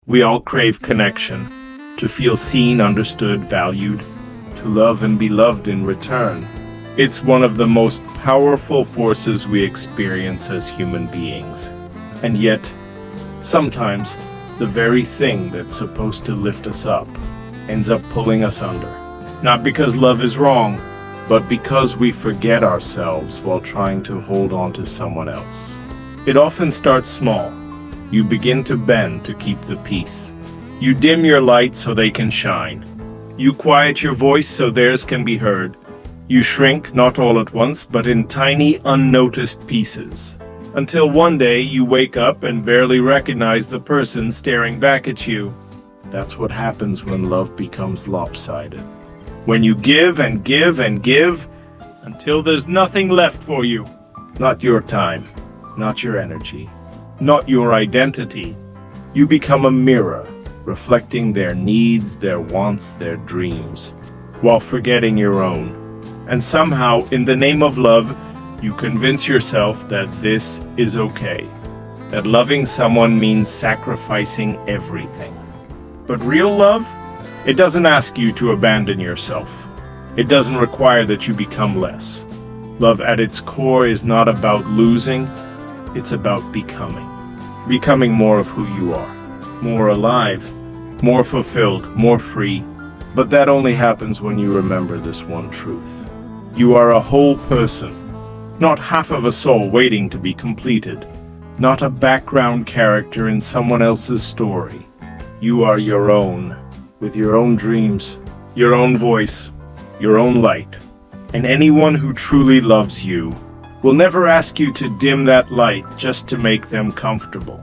We all crave connection, to feel seen, understood, valued, to love and be loved in return. It's one of the most powerful forces we experience as human beings. And yet, sometimes, the very thing that's supposed to lift us up ends up pulling us under. Not because love is wrong, but because we forget ourselves while trying to hold on to someone else. It often starts small. You begin to bend to keep the peace. You dim your light so they can shine. You quiet your voice so theirs can be heard. You shrink, not all at once, but in tiny, unnoticed pieces. Until one day you wake up and barely recognize the person staring back at you. That's what happens when love becomes lopsided. When you give and give and give, until there's nothing left for you. Not your time, not your energy, not your identity. You become a mirror, reflecting their needs, their wants, their dreams, while forgetting your own. And somehow, in the name of love, you convince yourself that this is okay, that loving someone means sacrificing everything. But real love, it doesn't ask you to abandon yourself. It doesn't require that you become less. Love at its core is not about losing, it's about becoming. Becoming more of who you are, more alive, more fulfilled, more free. But that only happens when you remember this one truth. You are a whole person, not half of a soul waiting to be completed, not a background character in someone else's story. You are your own, with your own dreams, your own voice, your own light. And anyone who truly loves you will never ask you to dim that light just to make them comfortable.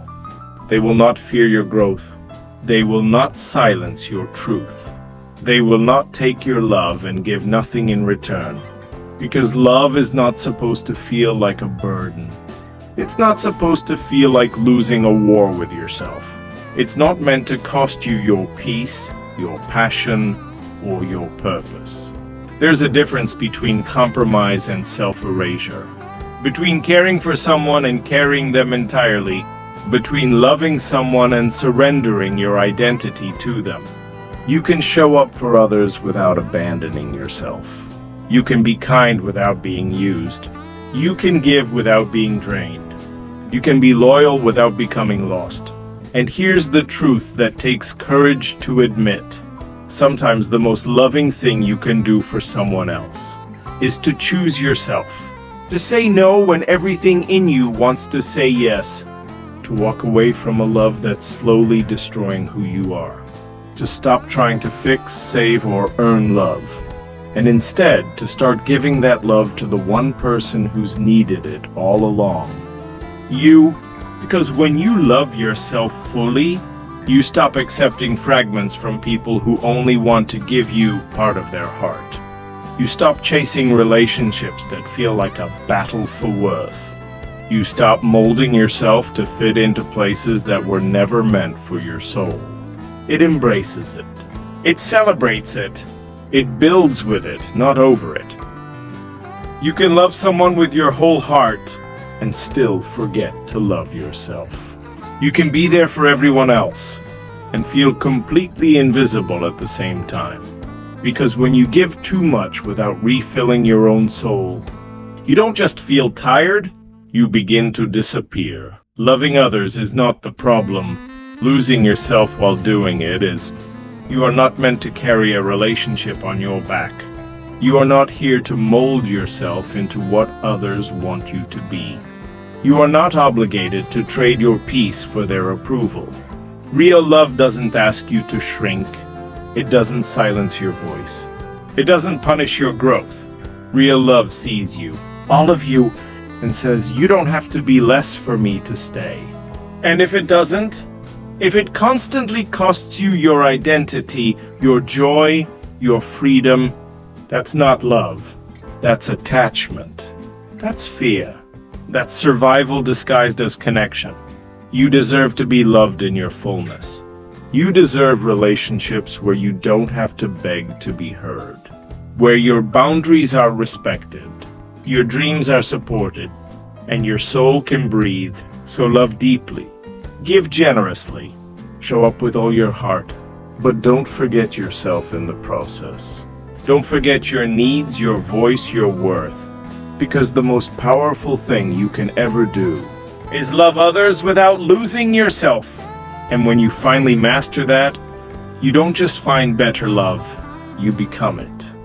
They will not fear your growth. They will not silence your truth. They will not take your love and give nothing in return. Because love is not supposed to feel like a burden. It's not supposed to feel like losing a war with yourself. It's not meant to cost you your peace, your passion, or your purpose. There's a difference between compromise and self-erasure. Between caring for someone and carrying them entirely. Between loving someone and surrendering your identity to them. You can show up for others without abandoning yourself. You can be kind without being used. You can give without being drained. You can be loyal without becoming lost. And here's the truth that takes courage to admit. Sometimes the most loving thing you can do for someone else is to choose yourself. To say no when everything in you wants to say yes. To walk away from a love that's slowly destroying who you are. To stop trying to fix, save, or earn love. And instead, to start giving that love to the one person who's needed it all along. You, because when you love yourself fully, you stop accepting fragments from people who only want to give you part of their heart. You stop chasing relationships that feel like a battle for worth. You stop molding yourself to fit into places that were never meant for your soul. It embraces it. It celebrates it. It builds with it, not over it. You can love someone with your whole heart and still forget to love yourself. You can be there for everyone else and feel completely invisible at the same time. Because when you give too much without refilling your own soul, you don't just feel tired, you begin to disappear. Loving others is not the problem. Losing yourself while doing it is. You are not meant to carry a relationship on your back. You are not here to mold yourself into what others want you to be. You are not obligated to trade your peace for their approval. Real love doesn't ask you to shrink. It doesn't silence your voice. It doesn't punish your growth. Real love sees you, all of you, and says, you don't have to be less for me to stay. And if it doesn't, if it constantly costs you your identity, your joy, your freedom, that's not love. That's attachment. That's fear. That's survival disguised as connection. You deserve to be loved in your fullness. You deserve relationships where you don't have to beg to be heard, where your boundaries are respected, your dreams are supported, and your soul can breathe. So love deeply. Give generously, Show up with all your heart, but don't forget yourself in the process. Don't forget your needs, your voice, your worth. Because the most powerful thing you can ever do is love others without losing yourself. And when you finally master that, you don't just find better love, you become it.